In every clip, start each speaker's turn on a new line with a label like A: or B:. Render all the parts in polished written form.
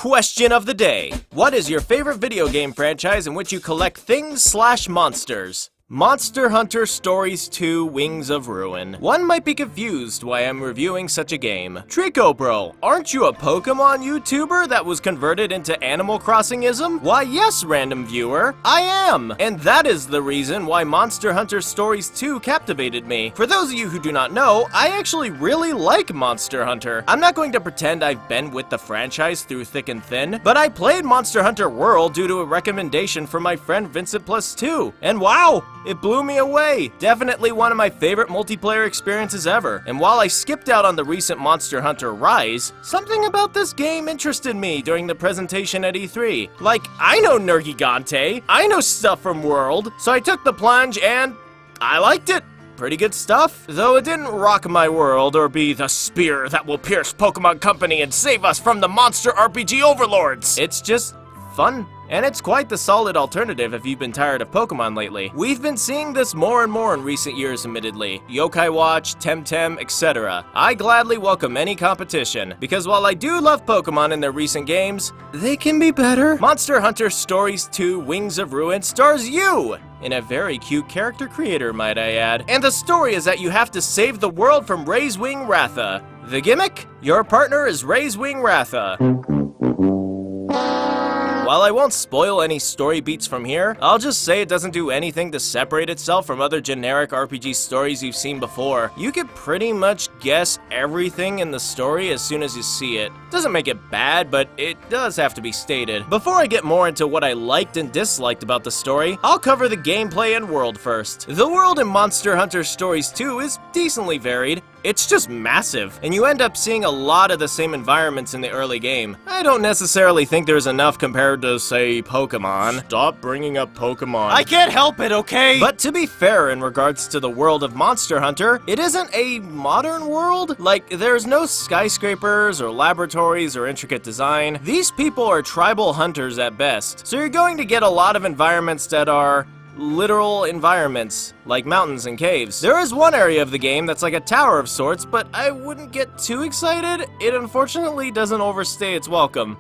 A: Question of the day. What is your favorite video game franchise in which you collect things/monsters? Monster Hunter Stories 2 Wings of Ruin. One might be confused why I'm reviewing such a game. TreeckoBro, aren't you a Pokémon YouTuber that was converted into Animal Crossing-ism? Why yes, random viewer, I am! And that is the reason why Monster Hunter Stories 2 captivated me. For those of you who do not know, I actually really like Monster Hunter. I'm not going to pretend I've been with the franchise through thick and thin, but I played Monster Hunter World due to a recommendation from my friend Vincent+2, and wow! It blew me away! Definitely one of my favorite multiplayer experiences ever. And while I skipped out on the recent Monster Hunter Rise, something about this game interested me during the presentation at E3. Like, I know Nergigante, I know stuff from World, so I took the plunge and I liked it. Pretty good stuff, though it didn't rock my world or be the spear that will pierce Pokémon Company and save us from the monster RPG overlords. It's just fun. And it's quite the solid alternative if you've been tired of Pokemon lately. We've been seeing this more and more in recent years, admittedly. Yokai Watch, Temtem, etc. I gladly welcome any competition, because while I do love Pokemon in their recent games, they can be better. Monster Hunter Stories 2 Wings of Ruin stars you! In a very cute character creator, might I add. And the story is that you have to save the world from Raisewing Ratha. The gimmick? Your partner is Raisewing Ratha. While I won't spoil any story beats from here, I'll just say it doesn't do anything to separate itself from other generic RPG stories you've seen before. You could pretty much guess everything in the story as soon as you see it. Doesn't make it bad, but it does have to be stated. Before I get more into what I liked and disliked about the story, I'll cover the gameplay and world first. The world in Monster Hunter Stories 2 is decently varied. It's just massive, and you end up seeing a lot of the same environments in the early game. I don't necessarily think there's enough compared to, say, Pokemon. Stop bringing up Pokemon. I can't help it, okay? But to be fair in regards to the world of Monster Hunter, it isn't a modern world. Like, there's no skyscrapers or laboratories or intricate design. These people are tribal hunters at best, so you're going to get a lot of environments that are literal environments, like mountains and caves. There is one area of the game that's like a tower of sorts, but I wouldn't get too excited. It unfortunately doesn't overstay its welcome,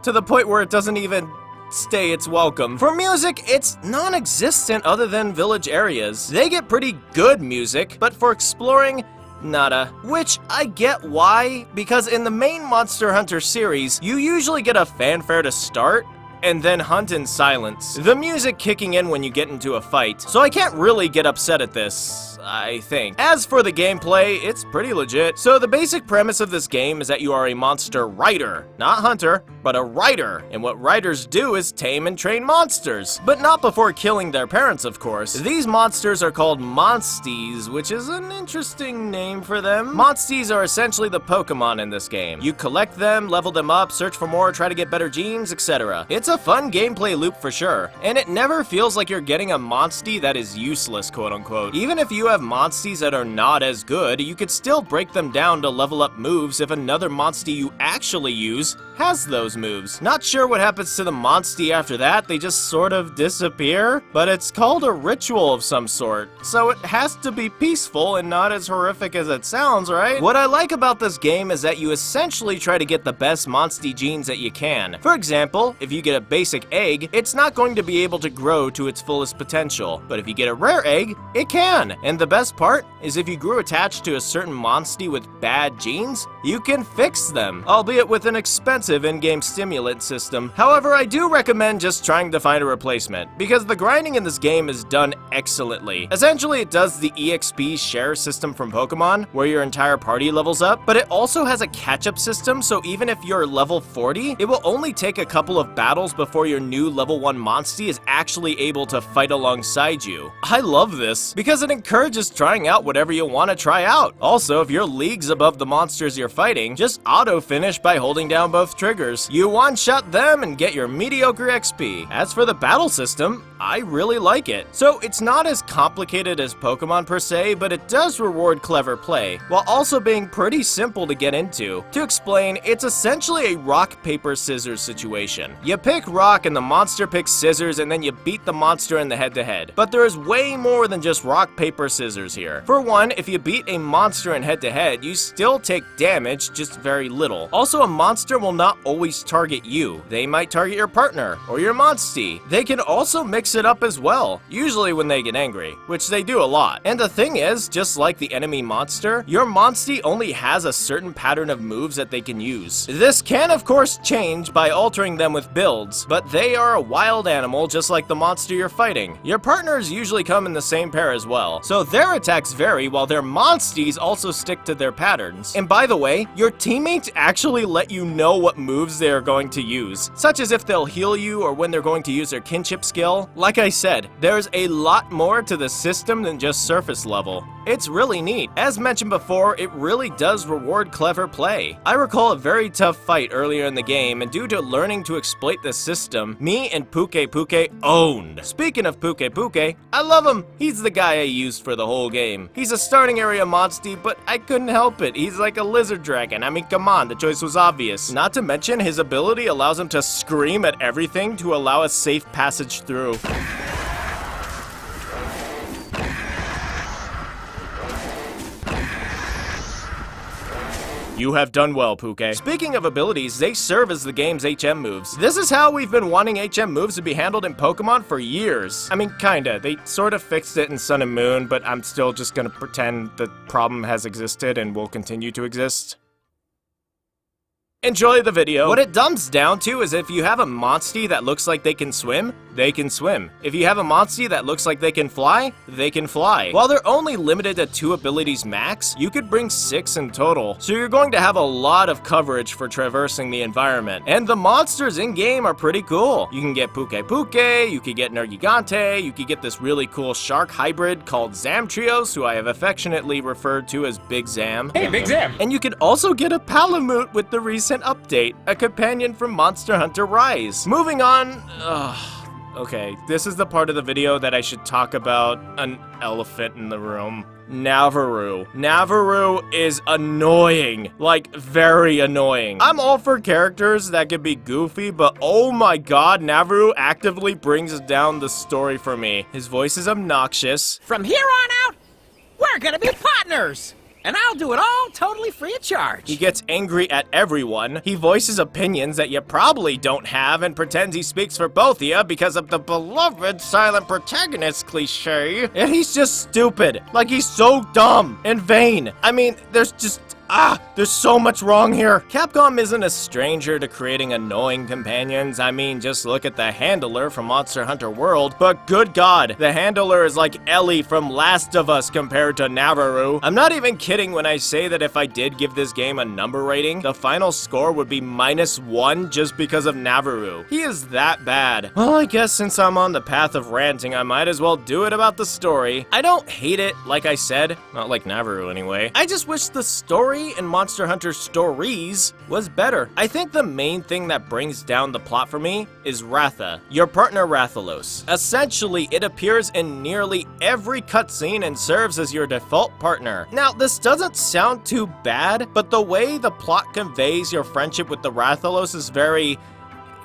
A: to the point where it doesn't even stay its welcome. For music, it's non-existent other than village areas. They get pretty good music, but for exploring, nada. Which I get why, because in the main Monster Hunter series, you usually get a fanfare to start, and then hunt in silence. The music kicking in when you get into a fight, so I can't really get upset at this, I think. As for the gameplay, it's pretty legit. So the basic premise of this game is that you are a monster rider, not hunter, but a rider, and what riders do is tame and train monsters, but not before killing their parents, of course. These monsters are called monsties, which is an interesting name for them. Monsties are essentially the Pokemon in this game. You collect them, level them up, search for more, try to get better genes, etc. It's a fun gameplay loop for sure, and it never feels like you're getting a monstie that is useless, quote unquote. Even if you have monsties that are not as good, you could still break them down to level up moves if another monstie you actually use has those moves. Not sure what happens to the monstie after that, they just sort of disappear, but it's called a ritual of some sort, so it has to be peaceful and not as horrific as it sounds, right? What I like about this game is that you essentially try to get the best monstie genes that you can. For example, if you get a basic egg, it's not going to be able to grow to its fullest potential, but if you get a rare egg, it can. And the best part is if you grew attached to a certain monstie with bad genes, you can fix them, albeit with an expensive in-game stimulant system. However, I do recommend just trying to find a replacement, because the grinding in this game is done excellently. Essentially, it does the EXP share system from Pokemon, where your entire party levels up, but it also has a catch-up system, so even if you're level 40, it will only take a couple of battles before your new level 1 monstie is actually able to fight alongside you. I love this, because it encourages trying out whatever you want to try out. Also, if you're leagues above the monsters you're fighting, just auto-finish by holding down both triggers. You one-shot them and get your mediocre XP. As for the battle system, I really like it. So it's not as complicated as Pokemon per se, but it does reward clever play, while also being pretty simple to get into. To explain, it's essentially a rock, paper, scissors situation. You pick rock and the monster picks scissors, and then you beat the monster in the head-to-head. But there is way more than just rock, paper, scissors here. For one, if you beat a monster in head-to-head, you still take damage, just very little. Also, a monster will not always target you. They might target your partner, or your monstie. They can also mix it up as well, usually when they get angry, which they do a lot. And the thing is, just like the enemy monster, your monstie only has a certain pattern of moves that they can use. This can of course change by altering them with builds, but they are a wild animal just like the monster you're fighting. Your partners usually come in the same pair as well, so their attacks vary while their monsties also stick to their patterns. And by the way, your teammates actually let you know what moves they are going to use, such as if they'll heal you or when they're going to use their kinship skill. Like I said, there's a lot more to the system than just surface level. It's really neat. As mentioned before, it really does reward clever play. I recall a very tough fight earlier in the game, and due to learning to exploit the system, me and Puke owned. Speaking of Puke, I love him. He's the guy I used for the whole game. He's a starting area monstie, but I couldn't help it. He's like a lizard dragon. I mean, come on, the choice was obvious. Not to mention, his ability allows him to scream at everything to allow a safe passage through. You have done well, Puke. Speaking of abilities, they serve as the game's HM moves. This is how we've been wanting HM moves to be handled in Pokemon for years. I mean, kinda. They sort of fixed it in Sun and Moon, but I'm still just gonna pretend the problem has existed and will continue to exist. Enjoy the video. What it dumbs down to is if you have a monstie that looks like they can swim, they can swim. If you have a monstie that looks like they can fly, they can fly. While they're only limited to 2 abilities max, you could bring 6 in total. So you're going to have a lot of coverage for traversing the environment. And the monsters in-game are pretty cool. You can get Puke, you could get Nergigante, you could get this really cool shark hybrid called Zamtrios, who I have affectionately referred to as Big Zam.
B: Hey, Big Zam!
A: And you could also get a Palamute with the recent update, a companion from Monster Hunter Rise. Moving on, okay, this is the part of the video that I should talk about an elephant in the room. Navaru. Navaru is annoying, like very annoying. I'm all for characters that could be goofy, but oh my god, Navaru actively brings down the story for me. His voice is obnoxious.
C: From here on out, we're gonna be partners! And I'll do it all totally free of charge.
A: He gets angry at everyone. He voices opinions that you probably don't have and pretends he speaks for both of you because of the beloved silent protagonist cliche. And he's just stupid. Like, he's so dumb and vain. I mean, there's so much wrong here. Capcom isn't a stranger to creating annoying companions. I mean, just look at the Handler from Monster Hunter World. But good god, the Handler is like Ellie from Last of Us compared to Navaru. I'm not even kidding when I say that if I did give this game a number rating, the final score would be -1 just because of Navaru. He is that bad. Well, I guess since I'm on the path of ranting, I might as well do it about the story. I don't hate it, like I said. Not like Navaru anyway. I just wish the story in Monster Hunter Stories was better. I think the main thing that brings down the plot for me is Ratha, your partner Rathalos. Essentially, it appears in nearly every cutscene and serves as your default partner. Now, this doesn't sound too bad, but the way the plot conveys your friendship with the Rathalos is very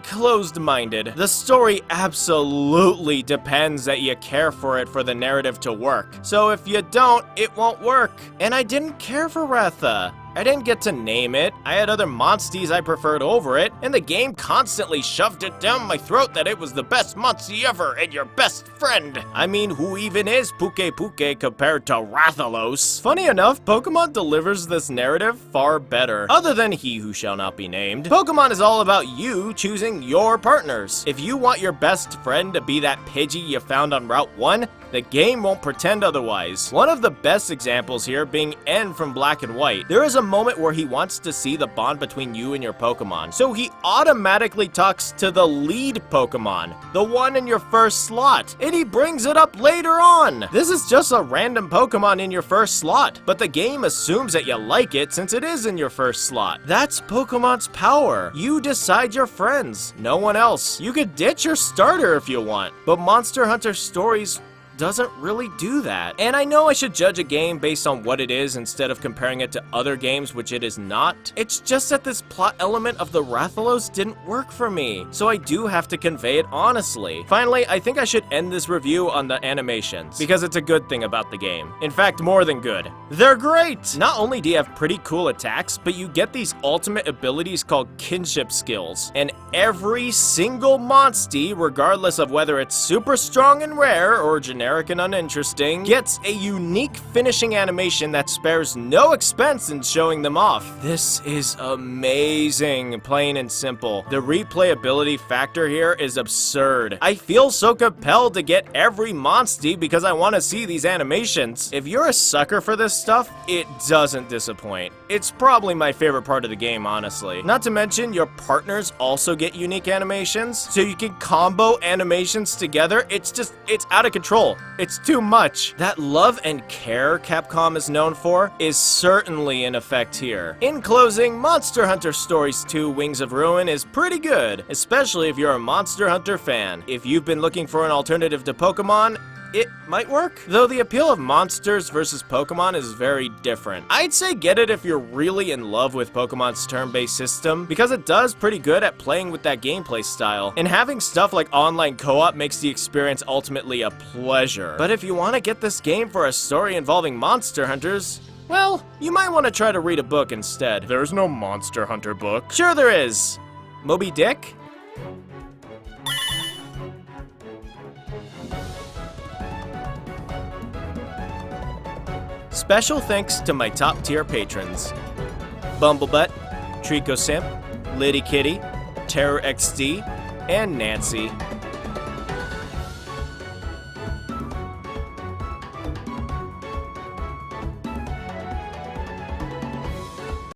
A: closed-minded. The story absolutely depends that you care for it for the narrative to work. So if you don't, it won't work. And I didn't care for Ratha. I didn't get to name it, I had other monsties I preferred over it, and the game constantly shoved it down my throat that it was the best monstie ever and your best friend. I mean, who even is Puke compared to Rathalos? Funny enough, Pokemon delivers this narrative far better. Other than He Who Shall Not Be Named, Pokemon is all about you choosing your partners. If you want your best friend to be that Pidgey you found on Route 1, The game won't pretend otherwise. One of the best examples here being N from Black and White. There is a moment where he wants to see the bond between you and your Pokemon, so he automatically talks to the lead Pokemon, the one in your first slot, and he brings it up later on. This is just a random Pokemon in your first slot, but the game assumes that you like it since it is in your first slot. That's Pokemon's power. You decide your friends, no one else. You could ditch your starter if you want, but Monster Hunter Stories doesn't really do that. And I know I should judge a game based on what it is instead of comparing it to other games, which it is not. It's just that this plot element of the Rathalos didn't work for me, so I do have to convey it honestly. Finally, I think I should end this review on the animations, because it's a good thing about the game. In fact, more than good. They're great! Not only do you have pretty cool attacks, but you get these ultimate abilities called kinship skills. And every single Monstie, regardless of whether it's super strong and rare or generic and uninteresting, gets a unique finishing animation that spares no expense in showing them off. This is amazing, plain and simple. The replayability factor here is absurd. I feel so compelled to get every Monstie because I want to see these animations. If you're a sucker for this stuff, it doesn't disappoint. It's probably my favorite part of the game, honestly. Not to mention, your partners also get unique animations, so you can combo animations together. It's out of control. It's too much. That love and care Capcom is known for is certainly in effect here. In closing, Monster Hunter Stories 2 Wings of Ruin is pretty good, especially if you're a Monster Hunter fan. If you've been looking for an alternative to Pokemon, it might work, though the appeal of monsters versus Pokemon is very different. I'd say get it if you're really in love with Pokemon's turn-based system, because it does pretty good at playing with that gameplay style, and having stuff like online co-op makes the experience ultimately a pleasure. But if you want to get this game for a story involving monster hunters, well, you might want to try to read a book instead.
B: There's no Monster Hunter book.
A: Sure there is. Moby Dick? Special thanks to my top tier patrons: Bumblebutt, Treecko Simp, Liddy Kitty, Terror XD, and Nancy.